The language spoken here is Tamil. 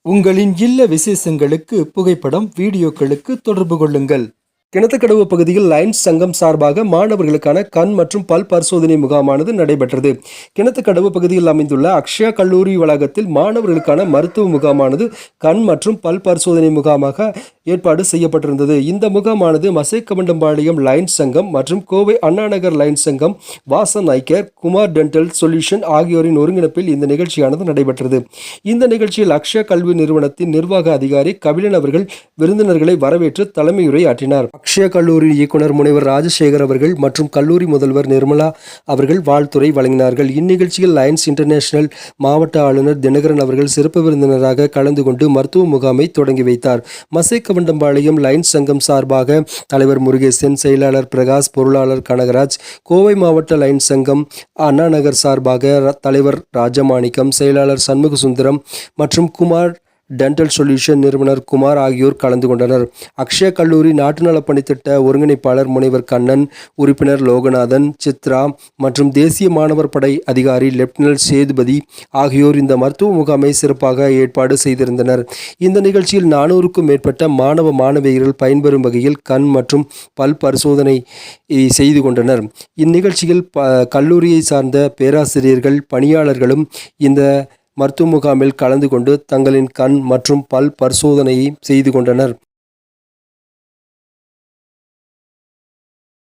உங்களின் இல்ல விசேஷங்களுக்கு புகைப்படம், வீடியோக்களுக்கு தொடர்பு கொள்ளுங்கள். கிணத்துக்கடவு பகுதியில் லயன்ஸ் சங்கம் சார்பாக மாணவர்களுக்கான கண் மற்றும் பல் பரிசோதனை முகாமானது நடைபெற்றது. கிணத்துக்கடவு பகுதியில் அமைந்துள்ள அக்ஷயா கல்லூரி வளாகத்தில் மாணவர்களுக்கான மருத்துவ முகாமானது கண் மற்றும் பல் பரிசோதனை முகாமாக ஏற்பாடு செய்யப்பட்டிருந்தது. இந்த முகாமானது மசேக்கவண்டம்பாளையம் லயன்ஸ் சங்கம் மற்றும் கோவை அண்ணாநகர் லயன்ஸ் சங்கம், வாசன் ஐ கேர், குமார் டென்டல் சொல்யூஷன் ஆகியோரின் ஒருங்கிணைப்பில் இந்த நிகழ்ச்சியானது நடைபெற்றது. இந்த நிகழ்ச்சியில் அக்ஷயா கல்வி நிறுவனத்தின் நிர்வாக அதிகாரி கபிலன் அவர்கள் விருந்தினர்களை வரவேற்று தலைமையுரை ஆற்றினார். அக்ஷயா கல்லூரி இயக்குனர் முனைவர் ராஜசேகர் அவர்கள் மற்றும் கல்லூரி முதல்வர் நிர்மலா அவர்கள் வாழ்த்துரை வழங்கினார்கள். இந்நிகழ்ச்சியில் லயன்ஸ் இன்டர்நேஷனல் மாவட்ட ஆளுநர் தினகரன் அவர்கள் சிறப்பு விருந்தினராக கலந்து கொண்டு மருத்துவ முகாமை தொடங்கி வைத்தார். மசேக்கவண்டம்பாளையம் லயன்ஸ் சங்கம் சார்பாக தலைவர் முருகேசன், செயலாளர் பிரகாஷ், பொருளாளர் கனகராஜ், கோவை மாவட்ட லயன்ஸ் சங்கம் அண்ணாநகர் சார்பாக தலைவர் ராஜமாணிக்கம், செயலாளர் சண்முகசுந்தரம் மற்றும் குமார் டென்டல் சொல்யூஷன் நிறுவனர் குமார் ஆகியோர் கலந்து கொண்டனர். அக்ஷயா கல்லூரி நாட்டு நலப்பணித்திட்ட ஒருங்கிணைப்பாளர் முனைவர் கண்ணன், உறுப்பினர் லோகநாதன், சித்ரா மற்றும் தேசிய மாணவர் படை அதிகாரி லெப்டினன்ட் சேதுபதி ஆகியோர் இந்த மருத்துவ முகாமை சிறப்பாக ஏற்பாடு செய்திருந்தனர். இந்த நிகழ்ச்சியில் 400க்கும் மேற்பட்ட மாணவ மாணவியர்கள் பயன்பெறும் வகையில் கண் மற்றும் பல் பரிசோதனை செய்து கொண்டனர். இந்நிகழ்ச்சியில் கல்லூரியை சார்ந்த பேராசிரியர்கள், பணியாளர்களும் இந்த மருத்துவ முகாமில் கலந்து கொண்டு தங்களின் கண் மற்றும் பல் பரிசோதனையை செய்து கொண்டனர்.